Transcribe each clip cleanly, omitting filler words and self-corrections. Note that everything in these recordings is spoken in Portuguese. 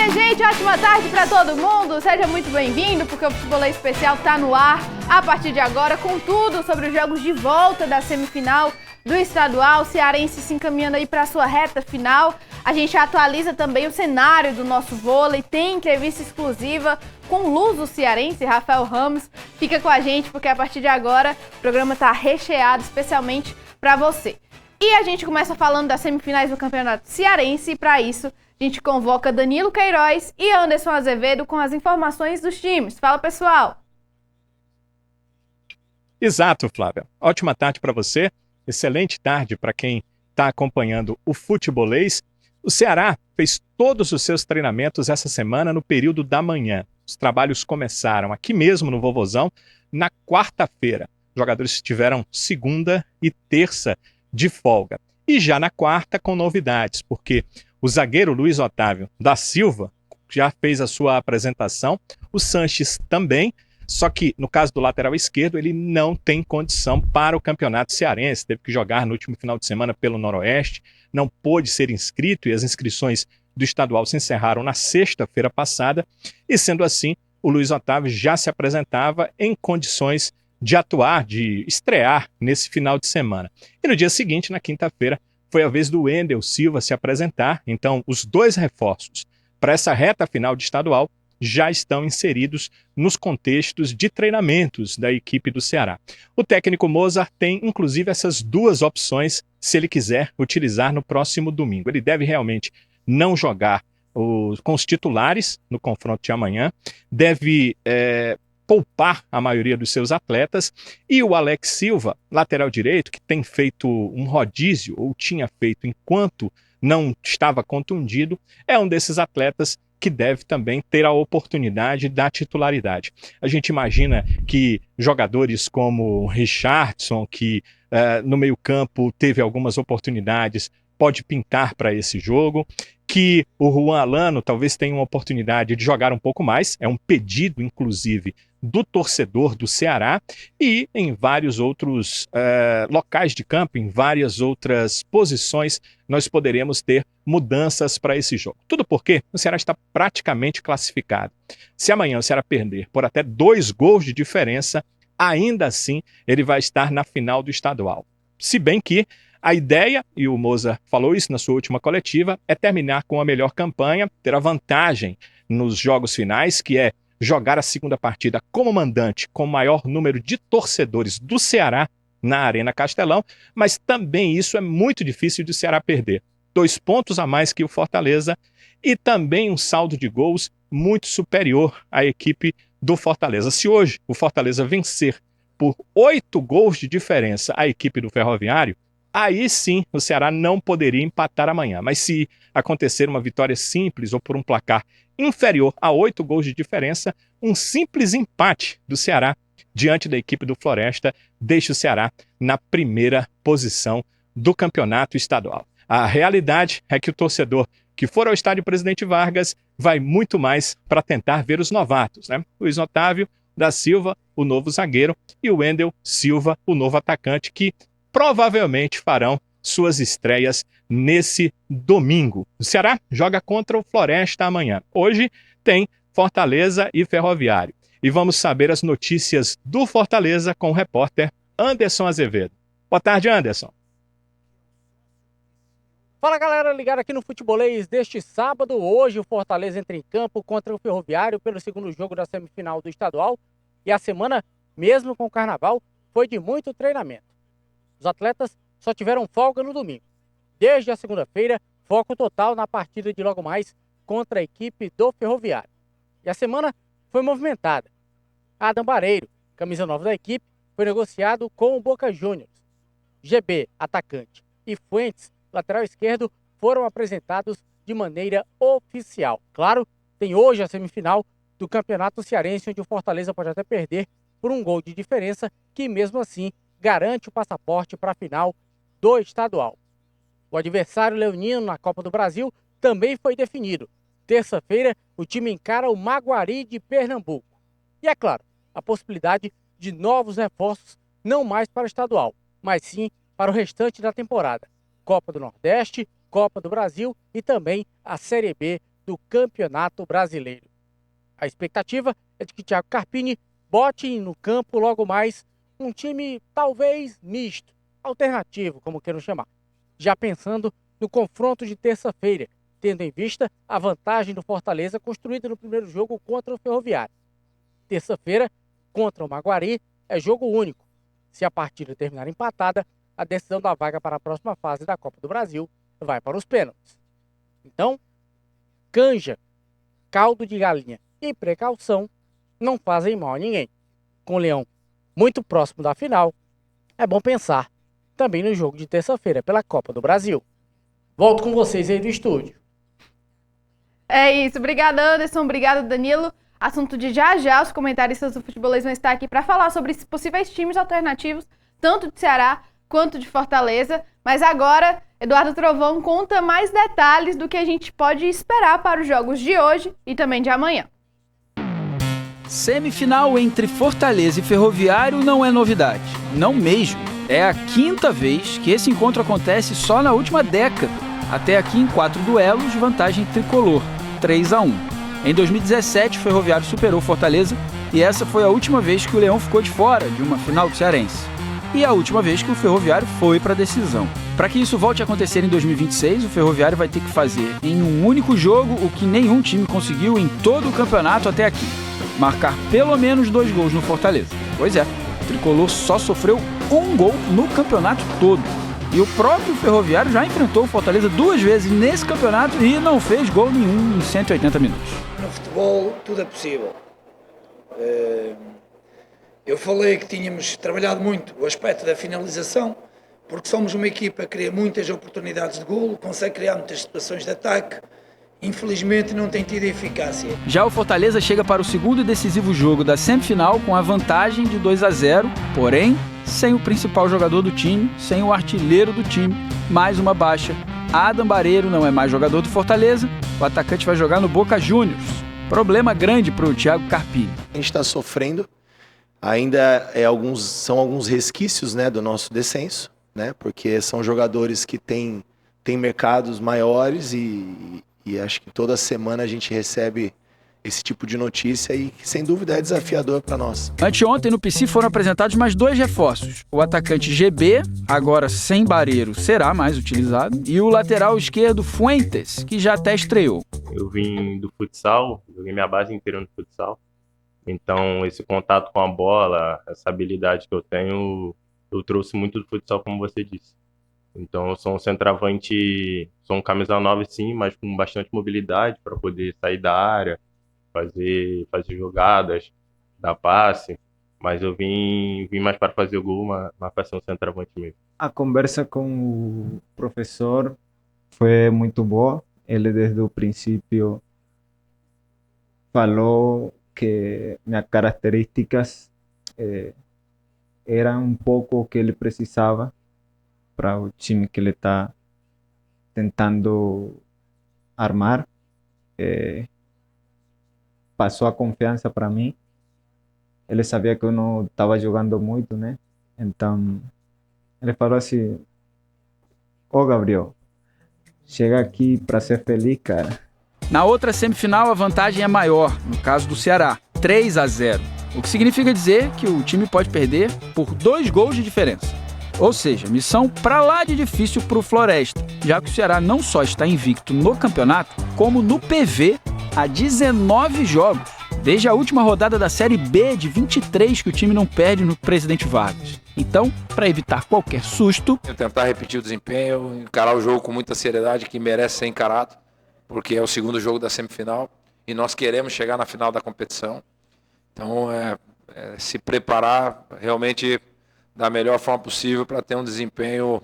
minha gente, ótima tarde para todo mundo. Seja muito bem-vindo, porque o Futebolês Especial tá no ar a partir de agora com tudo sobre os jogos de volta da semifinal do estadual. O cearense se encaminhando aí para a sua reta final. A gente atualiza também o cenário do nosso vôlei, tem entrevista exclusiva com o luso cearense, Rafael Ramos. Fica com a gente, porque a partir de agora o programa tá recheado especialmente para você. E a gente começa falando das semifinais do Campeonato Cearense, e para isso a gente convoca Danilo Queiroz e Anderson Azevedo com as informações dos times. Fala, pessoal! Exato, Flávia. Ótima tarde para você. Excelente tarde para quem está acompanhando o Futebolês. O Ceará fez todos os seus treinamentos essa semana no período da manhã. Os trabalhos começaram aqui mesmo no Vovozão na quarta-feira. Os jogadores tiveram segunda e terça de folga. E já na quarta com novidades, porque o zagueiro Luiz Otávio da Silva já fez a sua apresentação, o Sanches também, só que no caso do lateral esquerdo ele não tem condição para o campeonato cearense, teve que jogar no último final de semana pelo Noroeste, não pôde ser inscrito e as inscrições do estadual se encerraram na sexta-feira passada, e sendo assim, o Luiz Otávio já se apresentava em condições de atuar, de estrear nesse final de semana. E no dia seguinte, na quinta-feira, foi a vez do Wendel Silva se apresentar, então os dois reforços para essa reta final de estadual já estão inseridos nos contextos de treinamentos da equipe do Ceará. O técnico Mozart tem inclusive essas duas opções se ele quiser utilizar no próximo domingo. Ele deve realmente não jogar com os titulares no confronto de amanhã, deve poupar a maioria dos seus atletas, e o Alex Silva, lateral direito, que tem feito um rodízio, ou tinha feito enquanto não estava contundido, é um desses atletas que deve também ter a oportunidade da titularidade. A gente imagina que jogadores como o Richardson, que no meio-campo teve algumas oportunidades, pode pintar para esse jogo, que o Juan Alano talvez tenha uma oportunidade de jogar um pouco mais, é um pedido, inclusive, do torcedor do Ceará, e em vários outros locais de campo, em várias outras posições, nós poderemos ter mudanças para esse jogo. Tudo porque o Ceará está praticamente classificado. Se amanhã o Ceará perder por até 2 gols de diferença, ainda assim ele vai estar na final do estadual. Se bem que a ideia, e o Moza falou isso na sua última coletiva, é terminar com a melhor campanha, ter a vantagem nos jogos finais, que é jogar a segunda partida como mandante, com o maior número de torcedores do Ceará na Arena Castelão, mas também isso é muito difícil de o Ceará perder. 2 pontos a mais que o Fortaleza e também um saldo de gols muito superior à equipe do Fortaleza. Se hoje o Fortaleza vencer por 8 gols de diferença a equipe do Ferroviário, aí sim o Ceará não poderia empatar amanhã. Mas se acontecer uma vitória simples ou por um placar inferior a 8 gols de diferença, um simples empate do Ceará diante da equipe do Floresta deixa o Ceará na primeira posição do campeonato estadual. A realidade é que o torcedor que for ao estádio Presidente Vargas vai muito mais para tentar ver os novatos, né? Luiz Otávio da Silva, o novo zagueiro, e o Wendel Silva, o novo atacante, que provavelmente farão suas estreias nesse domingo. O Ceará joga contra o Floresta amanhã. Hoje tem Fortaleza e Ferroviário. E vamos saber as notícias do Fortaleza com o repórter Anderson Azevedo. Boa tarde, Anderson. Fala, galera, ligado aqui no Futebolês deste sábado. Hoje o Fortaleza entra em campo contra o Ferroviário pelo segundo jogo da semifinal do estadual. E a semana, mesmo com o carnaval, foi de muito treinamento. Os atletas só tiveram folga no domingo. Desde a segunda-feira, foco total na partida de logo mais contra a equipe do Ferroviário. E a semana foi movimentada. Adam Bareiro, camisa 9 da equipe, foi negociado com o Boca Juniors. GB, atacante, e Fuentes, lateral esquerdo, foram apresentados de maneira oficial. Claro, tem hoje a semifinal do Campeonato Cearense, onde o Fortaleza pode até perder por 1 gol de diferença, que mesmo assim garante o passaporte para a final do estadual. O adversário leonino na Copa do Brasil também foi definido. Terça-feira, o time encara o Maguari de Pernambuco. E é claro, a possibilidade de novos reforços, não mais para o estadual, mas sim para o restante da temporada. Copa do Nordeste, Copa do Brasil e também a Série B do Campeonato Brasileiro. A expectativa é de que Thiago Carpini bote no campo logo mais um time talvez misto, alternativo, como queiram chamar, já pensando no confronto de terça-feira, tendo em vista a vantagem do Fortaleza construída no primeiro jogo contra o Ferroviário. Terça-feira, contra o Maguari, é jogo único. Se a partida terminar empatada, a decisão da vaga para a próxima fase da Copa do Brasil vai para os pênaltis. Então, canja, caldo de galinha e precaução não fazem mal a ninguém. Com o Leão muito próximo da final, é bom pensar também no jogo de terça-feira pela Copa do Brasil. Volto com vocês aí do estúdio. É isso. Obrigada, Anderson. Obrigada, Danilo. Assunto de já. Os comentaristas do Futebolês vão estar aqui para falar sobre possíveis times alternativos, tanto de Ceará quanto de Fortaleza. Mas agora, Eduardo Trovão conta mais detalhes do que a gente pode esperar para os jogos de hoje e também de amanhã. Semifinal entre Fortaleza e Ferroviário não é novidade. Não mesmo. É a quinta vez que esse encontro acontece só na última década. Até aqui em 4 duelos, vantagem tricolor, 3-1. Em 2017, o Ferroviário superou Fortaleza e essa foi a última vez que o Leão ficou de fora de uma final do Cearense. E a última vez que o Ferroviário foi para a decisão. Para que isso volte a acontecer em 2026, o Ferroviário vai ter que fazer em um único jogo o que nenhum time conseguiu em todo o campeonato até aqui. Marcar pelo menos 2 gols no Fortaleza. Pois é, o tricolor só sofreu 1 gol no campeonato todo. E o próprio Ferroviário já enfrentou o Fortaleza 2 vezes nesse campeonato e não fez gol nenhum em 180 minutos. No futebol tudo é possível. Eu falei que tínhamos trabalhado muito o aspecto da finalização, porque somos uma equipa que cria muitas oportunidades de golo, consegue criar muitas situações de ataque. Infelizmente não tem tido eficácia. Já o Fortaleza chega para o segundo e decisivo jogo da semifinal com a vantagem de 2-0, porém sem o principal jogador do time, sem o artilheiro do time, mais uma baixa. Adam Bareiro não é mais jogador do Fortaleza, o atacante vai jogar no Boca Juniors. Problema grande para o Thiago Carpini. A gente está sofrendo, ainda são alguns resquícios, né, do nosso descenso, né, porque são jogadores que têm mercados maiores e acho que toda semana a gente recebe esse tipo de notícia e sem dúvida é desafiador para nós. Anteontem no PC foram apresentados mais 2 reforços. O atacante GB, agora sem Bareiro, será mais utilizado, e o lateral esquerdo Fuentes, que já até estreou. Eu vim do futsal, joguei minha base inteira no futsal, então esse contato com a bola, essa habilidade que eu tenho, eu trouxe muito do futsal, como você disse. Então eu sou um centroavante, sou um camisa 9 sim, mas com bastante mobilidade para poder sair da área, fazer jogadas, dar passe, mas eu vim mais para fazer o gol, mas para ser um centroavante mesmo. A conversa com o professor foi muito boa. Ele desde o princípio falou que minhas características eram um pouco o que ele precisava para o time que ele está tentando armar. Passou a confiança para mim. Ele sabia que eu não estava jogando muito, né? Então, ele falou assim: ô Gabriel, chega aqui para ser feliz, cara. Na outra semifinal, a vantagem é maior, no caso do Ceará, 3-0. O que significa dizer que o time pode perder por 2 gols de diferença. Ou seja, missão pra lá de difícil pro Floresta, já que o Ceará não só está invicto no campeonato, como no PV há 19 jogos, desde a última rodada da Série B de 23 que o time não perde no Presidente Vargas. Então, para evitar qualquer susto... Tentar repetir o desempenho, encarar o jogo com muita seriedade, que merece ser encarado, porque é o segundo jogo da semifinal e nós queremos chegar na final da competição. Então, se preparar realmente da melhor forma possível para ter um desempenho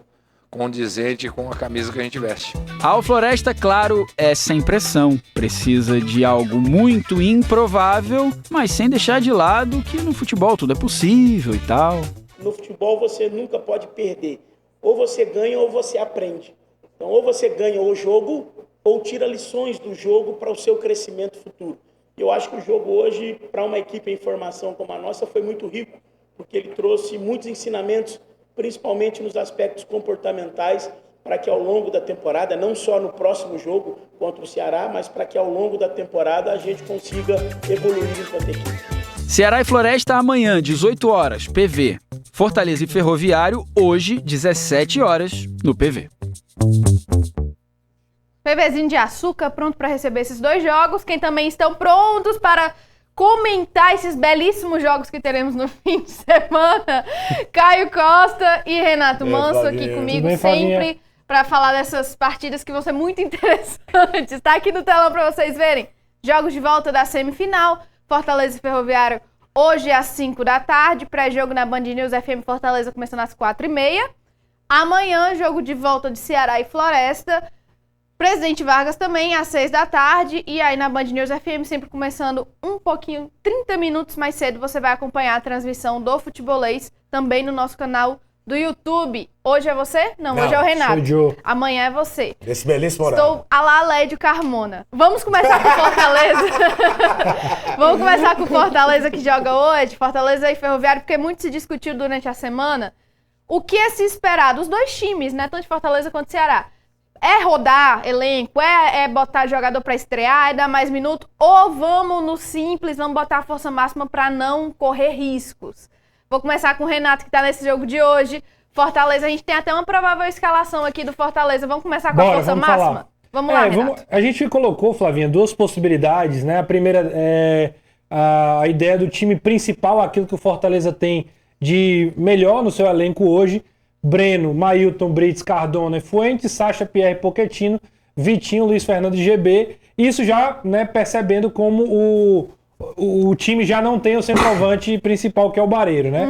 condizente com a camisa que a gente veste. Ao Floresta, claro, é sem pressão. Precisa de algo muito improvável, mas sem deixar de lado que no futebol tudo é possível e tal. No futebol você nunca pode perder. Ou você ganha ou você aprende. Então, ou você ganha o jogo ou tira lições do jogo para o seu crescimento futuro. Eu acho que o jogo hoje, para uma equipe em formação como a nossa, foi muito rico, porque ele trouxe muitos ensinamentos, principalmente nos aspectos comportamentais, para que ao longo da temporada, não só no próximo jogo contra o Ceará, mas para que ao longo da temporada a gente consiga evoluir enquanto equipe. Ceará e Floresta amanhã, 18 horas, PV. Fortaleza e Ferroviário, hoje, 17 horas, no PV. PVzinho de açúcar, pronto para receber esses 2 jogos. Quem também estão prontos para comentar esses belíssimos jogos que teremos no fim de semana, Caio Costa e Renato Manso aqui comigo sempre para falar dessas partidas que vão ser muito interessantes. Está aqui no telão para vocês verem. Jogos de volta da semifinal, Fortaleza e Ferroviário hoje às 5 da tarde, pré-jogo na Band News FM Fortaleza começando às 4h30. Amanhã, jogo de volta de Ceará e Floresta, Presidente Vargas também às 6 da tarde, e aí na Band News FM sempre começando um pouquinho, 30 minutos mais cedo, você vai acompanhar a transmissão do Futebolês também no nosso canal do YouTube. Hoje é você? Não, hoje é o Renato. Amanhã é você. Esse belíssimo horário. Estou a la Lédio Carmona. Vamos começar com Fortaleza. Vamos começar com Fortaleza que joga hoje, Fortaleza e Ferroviário, porque muito se discutiu durante a semana o que é se esperar dos 2 times, né? Tanto de Fortaleza quanto de Ceará. É rodar elenco, é botar jogador para estrear, é dar mais minuto, ou vamos no simples, vamos botar a força máxima para não correr riscos? Vou começar com o Renato, que tá nesse jogo de hoje. Fortaleza, a gente tem até uma provável escalação aqui do Fortaleza. Vamos começar com a força máxima? Falar. Vamos lá, Renato. A gente colocou, Flavinha, 2 possibilidades, né? A primeira é a ideia do time principal, aquilo que o Fortaleza tem de melhor no seu elenco hoje. Breno, Mailton, Brits, Cardona, Fuentes, Sacha, Pierre, Pochettino, Vitinho, Luiz Fernando e GB. Isso já, né, percebendo como o time já não tem o centroavante principal, que é o Bareiro, né?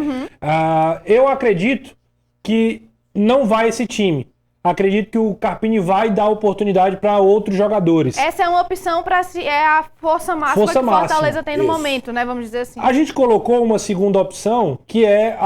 Eu acredito que não vai esse time. Acredito que o Carpini vai dar oportunidade para outros jogadores. Essa é uma opção para é a força máxima que o Fortaleza tem no momento, né? Vamos dizer assim. A gente colocou uma segunda opção, que é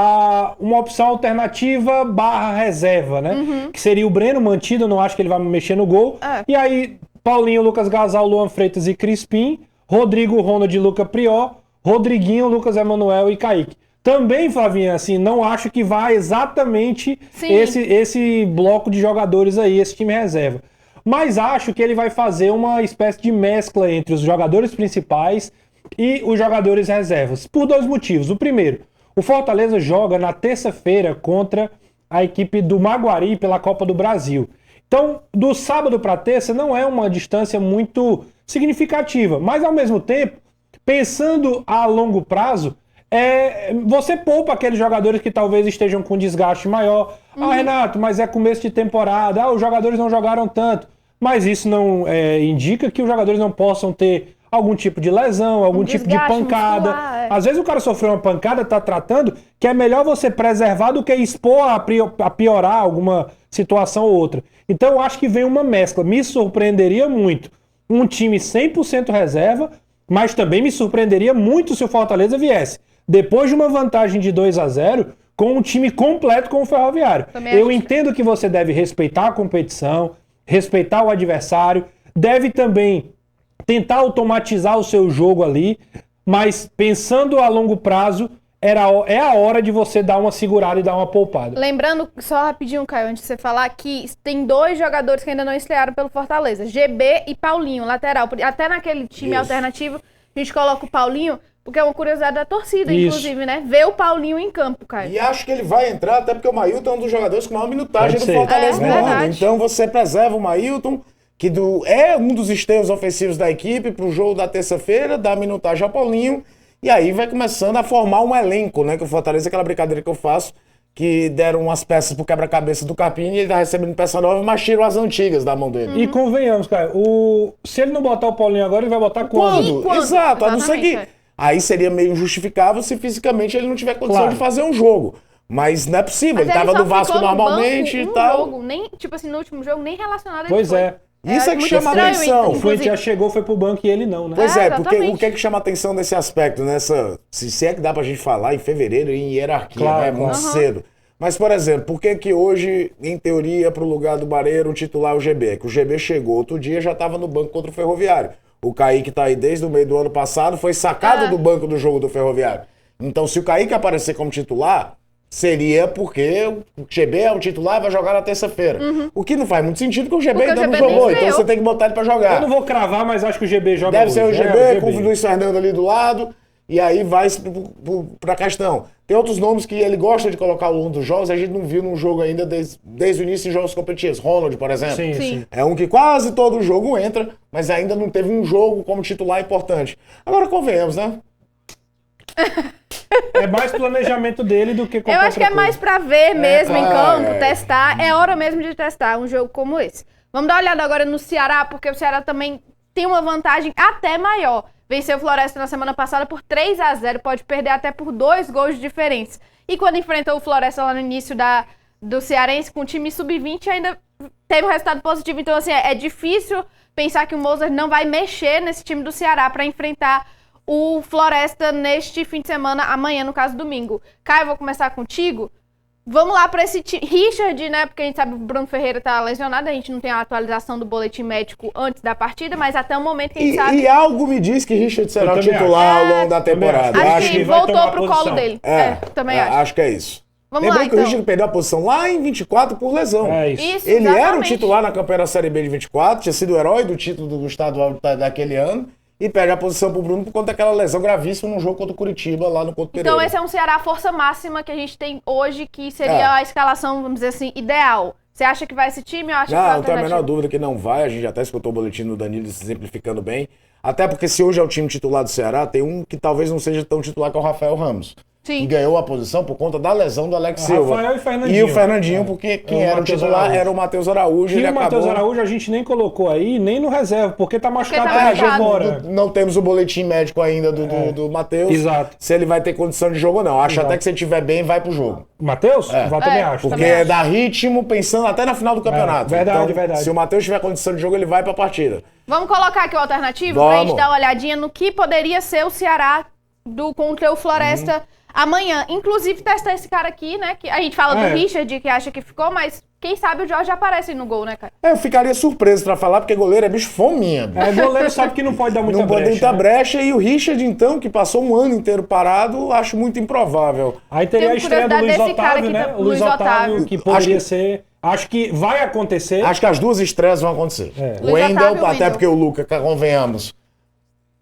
uma opção alternativa / reserva, né? Que seria o Breno mantido, eu não acho que ele vai mexer no gol. E aí, Paulinho, Lucas Gasal, Luan Freitas e Crispim, Rodrigo, Ronald, Luca Prior, Rodriguinho, Lucas Emanuel e Kaique. Também, Flavinha, assim, não acho que vai exatamente esse bloco de jogadores aí, esse time reserva. Mas acho que ele vai fazer uma espécie de mescla entre os jogadores principais e os jogadores reservas, por 2 motivos. O primeiro, o Fortaleza joga na terça-feira contra a equipe do Maguari pela Copa do Brasil. Então, do sábado para terça não é uma distância muito significativa, mas ao mesmo tempo, pensando a longo prazo, você poupa aqueles jogadores que talvez estejam com desgaste maior. Renato, mas é começo de temporada, os jogadores não jogaram tanto. Mas isso não indica que os jogadores não possam ter algum tipo de lesão, algum tipo de pancada. Muscular, Às vezes o cara sofreu uma pancada, tá tratando, que é melhor você preservar do que expor a piorar alguma situação ou outra. Então eu acho que vem uma mescla. Me surpreenderia muito um time 100% reserva, mas também me surpreenderia muito se o Fortaleza viesse depois de uma vantagem de 2-0, com um time completo com o Ferroviário. Eu entendo que você deve respeitar a competição, respeitar o adversário, deve também tentar automatizar o seu jogo ali, mas pensando a longo prazo, é a hora de você dar uma segurada e dar uma poupada. Lembrando, só rapidinho, Caio, antes de você falar, que tem 2 jogadores que ainda não estrearam pelo Fortaleza, GB e Paulinho, lateral. Até naquele time alternativo, a gente coloca o Paulinho, porque é uma curiosidade da torcida, inclusive, né? Ver o Paulinho em campo, Caio. E acho que ele vai entrar, até porque o Mailton é um dos jogadores com maior minutagem do Fortaleza no ano. Então você preserva o Mailton, que é um dos esteios ofensivos da equipe, pro jogo da terça-feira, dá minutagem ao Paulinho, e aí vai começando a formar um elenco, né? Que o Fortaleza, aquela brincadeira que eu faço, que deram umas peças pro quebra-cabeça do Carpini, e ele tá recebendo peça nova, mas tiram as antigas da mão dele. E convenhamos, Caio, se ele não botar o Paulinho agora, ele vai botar quando? Exato, a não ser que... Aí seria meio injustificável se fisicamente ele não tiver condição de fazer um jogo. Mas não é possível, ele tava no Vasco normalmente e tal. Jogo, nem, tipo assim, no último jogo, nem relacionado Pois é. Isso é que chama atenção. O Fuente já chegou, foi pro banco e ele não, né? Pois porque o que é que chama atenção nesse aspecto, se é que dá pra gente falar em fevereiro em hierarquia, né? Muito cedo. Mas, por exemplo, por que que hoje, em teoria, pro lugar do Bareiro, o titular é o GB? Que o GB chegou outro dia, já tava no banco contra o Ferroviário. O Kaique tá aí desde o meio do ano passado, foi sacado do banco do jogo do Ferroviário. Então, se o Kaique aparecer como titular, seria porque o GB é o titular e vai jogar na terça-feira. O que não faz muito sentido, porque o GB ainda não jogou, então você tem que botar ele pra jogar. Eu não vou cravar, mas acho que o GB joga Deve ser o hoje, GB, com o Luiz Fernando ali do lado, e aí vai pra questão. Tem outros nomes que ele gosta de colocar ao longo dos jogos, a gente não viu num jogo ainda desde o início de jogos competitivos. Ronald, por exemplo. Sim. É um que quase todo jogo entra, mas ainda não teve um jogo como titular importante. Agora convenhamos, né? É mais planejamento dele do que qualquer Eu acho que é outra mais coisa. pra ver mesmo em campo, testar. É hora mesmo de testar um jogo como esse. Vamos dar uma olhada agora no Ceará, porque o Ceará também tem uma vantagem até maior. Venceu o Floresta na semana passada por 3-0, pode perder até por 2 gols de diferença. E quando enfrentou o Floresta lá no início do Cearense com o time sub-20, ainda teve um resultado positivo. Então, assim, é difícil pensar que o Mozart não vai mexer nesse time do Ceará para enfrentar o Floresta neste fim de semana, amanhã, no caso, domingo. Caio, eu vou começar contigo. Vamos lá para esse time. Richard, né? Porque a gente sabe que o Bruno Ferreira tá lesionado, a gente não tem a atualização do boletim médico antes da partida, mas até o momento que a gente sabe. E algo me diz que Richard será o titular ao longo da temporada. Acho que voltou pro colo dele. Também acho. Acho que é isso. Vamos Lembrando lá, que então. o Richard perdeu a posição lá em 24 por lesão. Isso, ele era o exatamente. titular na campanha da Série B de 24, tinha sido o herói do título do estadual daquele ano. E perde a posição pro Bruno por conta daquela lesão gravíssima num jogo contra o Curitiba, lá no Couto Pereira. Então esse é um Ceará força máxima que a gente tem hoje, que seria a escalação, vamos dizer assim, ideal. Você acha que vai esse time ou acha que vai Não, não tenho a menor dúvida que não vai. A gente até escutou o boletim do Danilo se exemplificando bem. Até porque se hoje é o time titular do Ceará, tem um que talvez não seja tão titular que é o Rafael Ramos. Sim. Que ganhou a posição por conta da lesão do Alex Silva. Rafael e Fernandinho. E o Fernandinho, porque quem era o titular era o Matheus Araújo. E o Matheus Araújo a gente nem colocou aí, nem no reserva, porque tá machucado agora. Não temos o boletim médico ainda do Matheus. Exato. Se ele vai ter condição de jogo ou não. Acho até que se ele estiver bem, vai pro jogo. Matheus? Eu também acho. Porque dá ritmo pensando até na final do campeonato. Verdade. Se o Matheus tiver condição de jogo, ele vai pra partida. Vamos colocar aqui o alternativo pra gente dar uma olhadinha no que poderia ser o Ceará contra o Floresta amanhã. Inclusive, testar esse cara aqui, né? Que a gente fala do Richard, que acha que ficou, mas quem sabe o Jorge aparece no gol, né, cara? Eu ficaria surpreso pra falar, porque goleiro é bicho fominha. Goleiro sabe que não pode dar muita brecha. Não pode dar muita brecha. E o Richard, então, que passou um ano inteiro parado, acho muito improvável. Aí teria a estreia do Luiz Otávio, né? O Luiz Otávio, que poderia ser... Acho que vai acontecer. Acho que as duas estreias vão acontecer. O Wendel, até porque o Luca, convenhamos,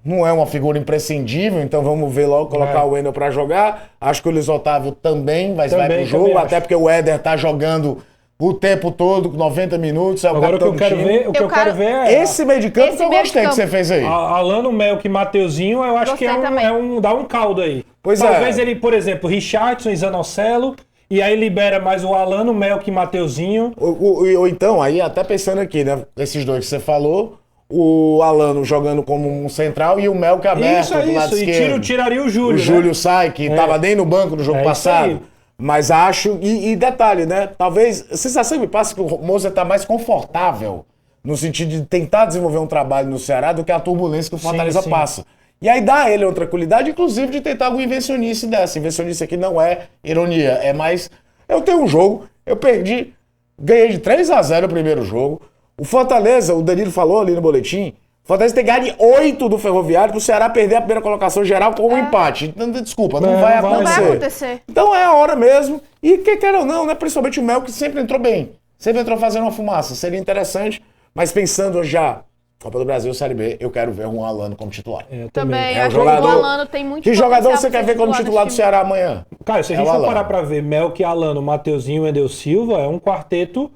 não é uma figura imprescindível, então vamos ver logo, colocar o Wendel pra jogar. Acho que o Luiz Otávio também vai pro jogo, até porque o Éder tá jogando o tempo todo, 90 minutos. Agora o que eu quero ver, é... Esse meio de campo que eu gostei que você fez aí. Alano, Melk e Mateuzinho, eu acho que dá um caldo aí. Talvez ele, por exemplo, Richardson e Zanocelo, e aí libera mais o Alano, Melk e Mateuzinho. Ou então, aí até pensando aqui, né, esses dois que você falou, o Alano jogando como um central e o Melk aberto do lado esquerdo. E tiraria o Júlio, O Júlio sai, que estava nem no banco no jogo passado. Mas acho... E detalhe, né? Talvez... A sensação que me passa que o Mozart está mais confortável no sentido de tentar desenvolver um trabalho no Ceará do que a turbulência que o Fortaleza passa. E aí dá a ele uma tranquilidade, inclusive, de tentar alguma invencionice dessa. Invencionice aqui não é ironia, é mais... Eu tenho um jogo, eu perdi, ganhei de 3-0 o primeiro jogo. O Fortaleza, o Danilo falou ali no boletim, o Fortaleza tem que ganhar de 8 do Ferroviário para o Ceará perder a primeira colocação geral com um empate. Então, desculpa, não vai acontecer. Então é a hora mesmo. E quer ou não, né? Principalmente o Mel, que sempre entrou bem. Sempre entrou fazendo uma fumaça. Seria interessante, mas pensando já, Copa do Brasil, Série B, eu quero ver o Alano como titular. Também, acho que o Alano tem muito Que jogador você quer ver como titular do Ceará amanhã? Cara, se a gente for parar pra ver Melk, Alano, Mateuzinho e Wendel Silva, é um quarteto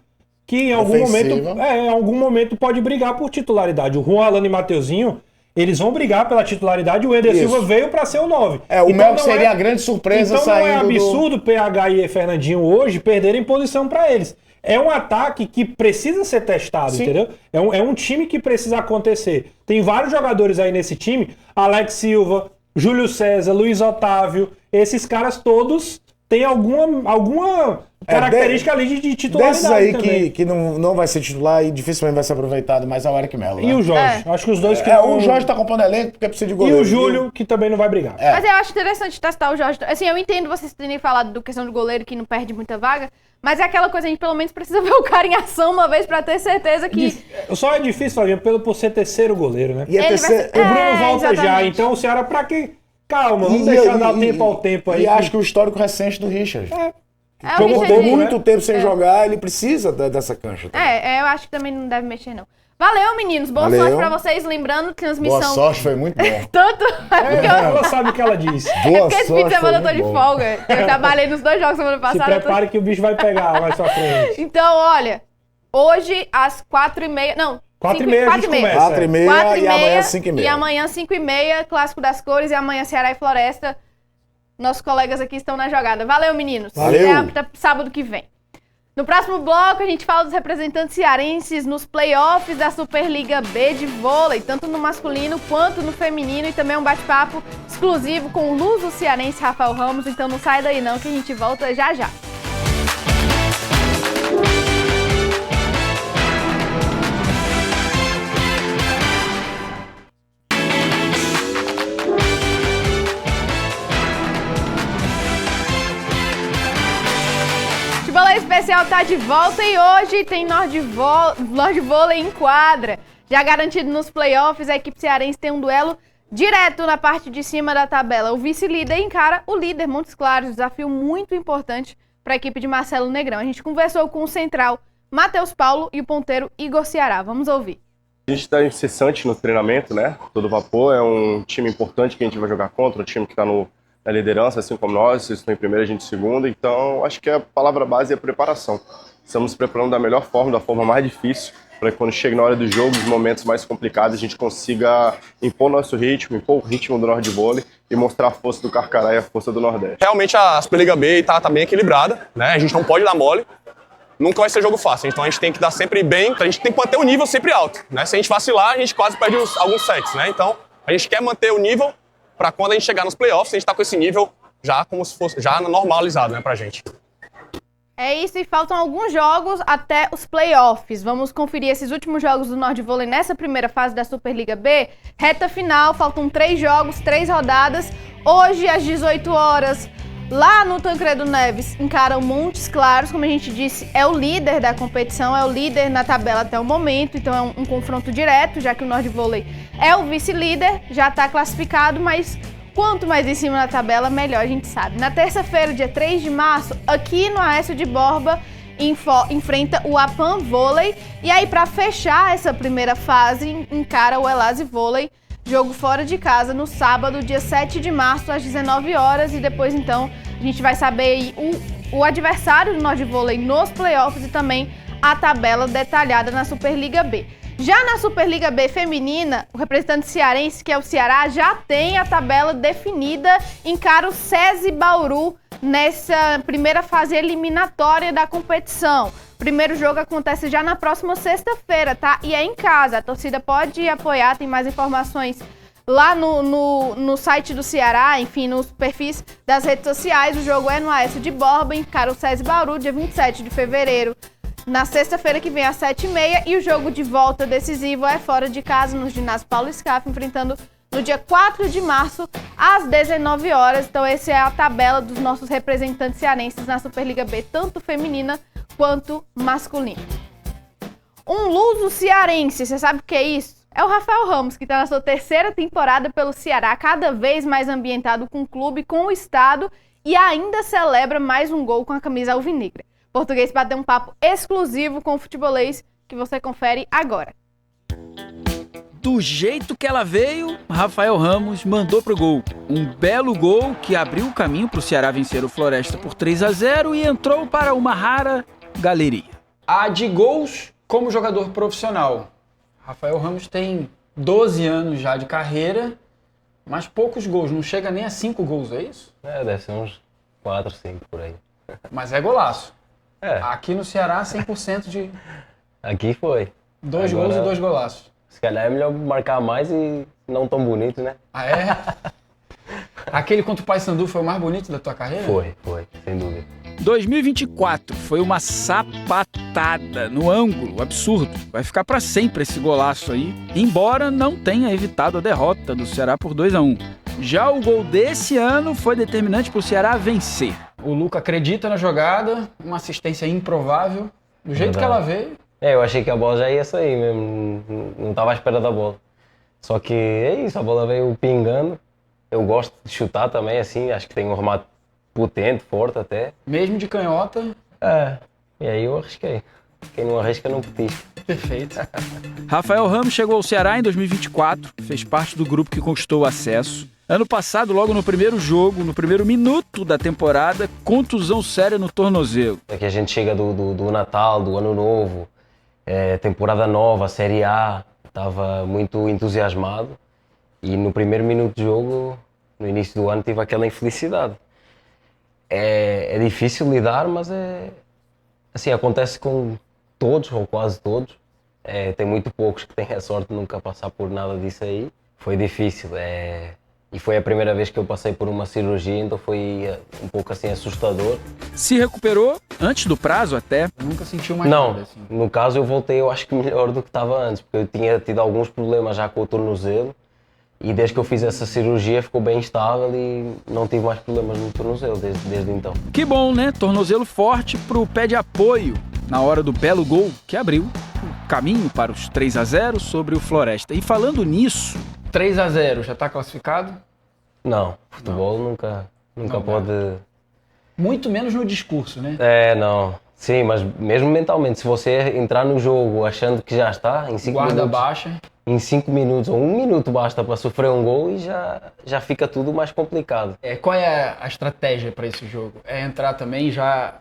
que em algum momento pode brigar por titularidade. O Juan, Alano e Mateuzinho, eles vão brigar pela titularidade. O Wendel Silva veio pra ser o 9. O Melk seria a grande surpresa saindo. Então não é absurdo PH e Fernandinho hoje perderem posição pra eles. É um ataque que precisa ser testado, entendeu? É um time que precisa acontecer. Tem vários jogadores aí nesse time. Alex Silva, Júlio César, Luiz Otávio. Esses caras todos têm alguma característica ali de titularidade. Desses aí que não vai ser titular e dificilmente vai ser aproveitado, mas é o Eric Melo. E o Jorge. Acho que os dois que O Jorge tá compondo elenco porque precisa de goleiro. E o Júlio, que também não vai brigar. Mas eu acho interessante testar o Jorge. Assim, eu entendo vocês terem falado da questão do goleiro que não perde muita vaga, mas é aquela coisa, a gente pelo menos precisa ver o cara em ação uma vez pra ter certeza que... Só é difícil, Flavinho, por ser terceiro goleiro, né? E o Bruno volta já, então o Ceará pra quê? Calma, vamos deixar dar tempo ao tempo aí. E acho que o histórico recente do Richard. Como tem muito tempo sem jogar, ele precisa dessa cancha. Eu acho que também não deve mexer, não. Valeu, meninos. Boa sorte pra vocês. Lembrando, transmissão... Boa sorte, foi muito bom. Tanto... Ela sabe o que ela disse. Boa porque esse fim de semana eu tô de folga. Eu trabalhei nos 2 jogos semana passada. Se prepare que o bicho vai pegar mais pra frente. Então, olha, hoje às 4h30... Não, 4h30 a gente começa. 4h30 e amanhã 5h30. E amanhã 5h30, Clássico das Cores, e amanhã Ceará e Floresta. Nossos colegas aqui estão na jogada. Valeu, meninos. Valeu. Até sábado que vem. No próximo bloco, a gente fala dos representantes cearenses nos playoffs da Superliga B de vôlei, tanto no masculino quanto no feminino, e também um bate-papo exclusivo com o luso cearense Rafael Ramos. Então não sai daí não, que a gente volta já já. Futebolês Especial tá de volta e hoje tem Nord Vôlei em quadra. Já garantido nos playoffs, a equipe cearense tem um duelo direto na parte de cima da tabela. O vice-líder encara o líder Montes Claros, desafio muito importante para a equipe de Marcelo Negrão. A gente conversou com o central Matheus Paulo e o ponteiro Igor Ceará. Vamos ouvir. A gente está incessante no treinamento, né? Todo vapor, é um time importante que a gente vai jogar contra, um time que está na liderança, assim como nós, eles estão em primeira, a gente em segunda, então acho que a palavra base é preparação. Estamos nos preparando da melhor forma, da forma mais difícil, para que quando chega na hora do jogo, os momentos mais complicados, a gente consiga impor nosso ritmo, impor o ritmo do Nord Vôlei e mostrar a força do Carcará e a força do Nordeste. Realmente a Superliga B está bem equilibrada, né? A gente não pode dar mole, nunca vai ser jogo fácil, então a gente tem que dar sempre bem, a gente tem que manter o nível sempre alto, né? Se a gente vacilar, a gente quase perde alguns sets, né? Então a gente quer manter o nível para quando a gente chegar nos playoffs, a gente tá com esse nível já como se fosse já normalizado, né, pra gente. É isso, e faltam alguns jogos até os playoffs. Vamos conferir esses últimos jogos do Nord Vôlei nessa primeira fase da Superliga B. Reta final, faltam 3 jogos, 3 rodadas. Hoje, às 18 horas, lá no Tancredo Neves, encara o Montes Claros. Como a gente disse, é o líder da competição, é o líder na tabela até o momento. Então é um confronto direto, já que o Nord Vôlei é o vice-líder, já está classificado, mas quanto mais em cima na tabela, melhor, a gente sabe. Na terça-feira, dia 3 de março, aqui no Aécio de Borba, enfrenta o Apan Vôlei. E aí, para fechar essa primeira fase, encara o Elase Vôlei, jogo fora de casa, no sábado, dia 7 de março, às 19 horas. E depois, então, a gente vai saber o adversário do Nord Vôlei nos playoffs e também a tabela detalhada na Superliga B. Já na Superliga B feminina, o representante cearense, que é o Ceará, já tem a tabela definida, encara o SESI Bauru nessa primeira fase eliminatória da competição. O primeiro jogo acontece já na próxima sexta-feira, tá? E é em casa, a torcida pode apoiar, tem mais informações lá no site do Ceará, enfim, nos perfis das redes sociais. O jogo é no Aécio de Borba, encara o SESI Bauru, dia 27 de fevereiro. Na sexta-feira que vem, às 7h30, e o jogo de volta decisivo é fora de casa, no ginásio Paulo Scaff, enfrentando no dia 4 de março, às 19 horas. Então, essa é a tabela dos nossos representantes cearenses na Superliga B, tanto feminina quanto masculina. Um luso cearense, você sabe o que é isso? É o Rafael Ramos, que está na sua 3ª temporada pelo Ceará, cada vez mais ambientado com o clube, com o estado, e ainda celebra mais um gol com a camisa alvinegra. Português bateu um papo exclusivo com o futebolês que você confere agora. Do jeito que ela veio, Rafael Ramos mandou pro gol. Um belo gol que abriu o caminho para o Ceará vencer o Floresta por 3-0 e entrou para uma rara galeria. A de gols como jogador profissional. Rafael Ramos tem 12 anos já de carreira, mas poucos gols. Não chega nem a 5 gols, é isso? Deve ser uns 4, 5 por aí. Mas é golaço. Aqui no Ceará, 100% de... Aqui foi. 2 gols e 2 golaços. Se calhar é melhor marcar mais e não tão bonito, né? Ah, é? Aquele contra o Paysandu foi o mais bonito da tua carreira? Foi, sem dúvida. 2024 foi uma sapatada no ângulo, absurdo. Vai ficar para sempre esse golaço aí, embora não tenha evitado a derrota do Ceará por 2-1. Já o gol desse ano foi determinante para o Ceará vencer. O Luca acredita na jogada, uma assistência improvável, do jeito que ela veio. Eu achei que a bola já ia sair mesmo, não estava à espera da bola. Só que é isso, a bola veio pingando. Eu gosto de chutar também, assim, acho que tem um formato potente, forte até. Mesmo de canhota? É, e aí eu arrisquei. Quem não arrisca não petisca. Perfeito. Rafael Ramos chegou ao Ceará em 2024, fez parte do grupo que conquistou o acesso. Ano passado, logo no primeiro jogo, no primeiro minuto da temporada, contusão séria no tornozelo. É que a gente chega do Natal, do Ano Novo, temporada nova, Série A, estava muito entusiasmado e no primeiro minuto de jogo, no início do ano, tive aquela infelicidade. É difícil lidar, mas assim, acontece com todos, ou quase todos. Tem muito poucos que têm a sorte de nunca passar por nada disso aí. Foi difícil, e foi a primeira vez que eu passei por uma cirurgia, então foi um pouco assim assustador. Se recuperou antes do prazo até? Nunca sentiu mais nada? Não, assim. No caso eu voltei, eu acho que melhor do que estava antes, porque eu tinha tido alguns problemas já com o tornozelo e desde que eu fiz essa cirurgia ficou bem estável e não tive mais problemas no tornozelo desde então. Que bom, né? Tornozelo forte pro pé de apoio na hora do belo gol que abriu o caminho para os 3-0 sobre o Floresta. E falando nisso... 3-0, já está classificado? Não, futebol nunca pode... Muito menos no discurso, né? Não. Sim, mas mesmo mentalmente, se você entrar no jogo achando que já está, em 5 minutos... Guarda baixa. Em 5 minutos, ou 1 minuto basta para sofrer um gol e já fica tudo mais complicado. Qual é a estratégia para esse jogo? É entrar também já...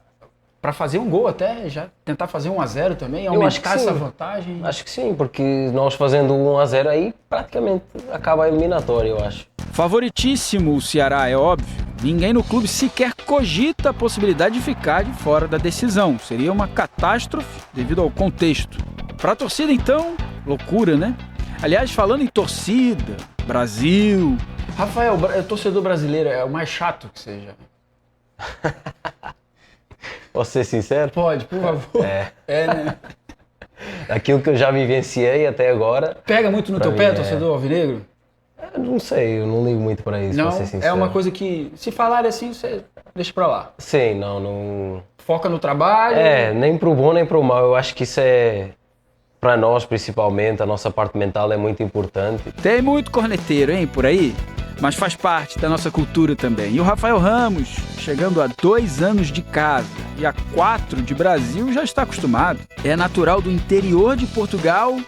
Para fazer um gol até, já tentar fazer 1-0 também, aumentar essa vantagem? Acho que sim, porque nós fazendo 1-0 aí, praticamente acaba a eliminatória, eu acho. Favoritíssimo o Ceará, é óbvio. Ninguém no clube sequer cogita a possibilidade de ficar de fora da decisão. Seria uma catástrofe devido ao contexto. Para a torcida, então, loucura, né? Aliás, falando em torcida, Brasil... Rafael, o torcedor brasileiro é o mais chato que seja. Posso ser sincero? Pode, por favor. Né? Aquilo que eu já vivenciei até agora... Pega muito no teu pé, torcedor alvinegro? Não sei, eu não ligo muito para isso, não, pra ser sincero. É uma coisa que, se falar assim, você deixa pra lá. Sim, não... Foca no trabalho? Nem pro bom nem pro mal. Eu acho que isso para nós, principalmente, a nossa parte mental é muito importante. Tem muito corneteiro, hein, por aí? Mas faz parte da nossa cultura também. E o Rafael Ramos, chegando a 2 anos de casa e a 4 de Brasil, já está acostumado. É natural do interior de Portugal,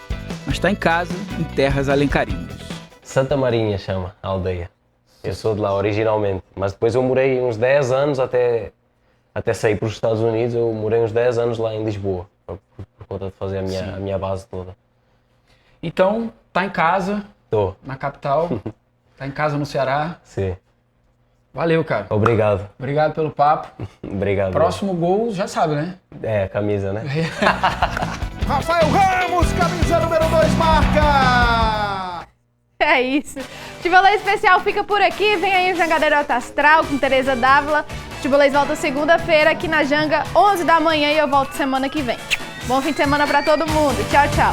mas está em casa, em terras alencarinas. Santa Marinha chama a aldeia. Eu sou de lá originalmente, mas depois eu morei uns 10 anos até sair para os Estados Unidos. Eu morei uns 10 anos lá em Lisboa, por conta de fazer a minha base toda. Então, tá em casa, Tô. Na capital, tá em casa no Ceará. Sim. Valeu, cara. Obrigado. Obrigado pelo papo. Obrigado. Próximo gol, já sabe, né? Camisa, né? Rafael Ramos, camisa número 2, marca! É isso. Futebolês Especial fica por aqui. Vem aí o Jangadeiro Alto Astral com Tereza Dávila. Futebolês volta segunda-feira aqui na Janga, 11 da manhã, e eu volto semana que vem. Bom fim de semana pra todo mundo. Tchau, tchau.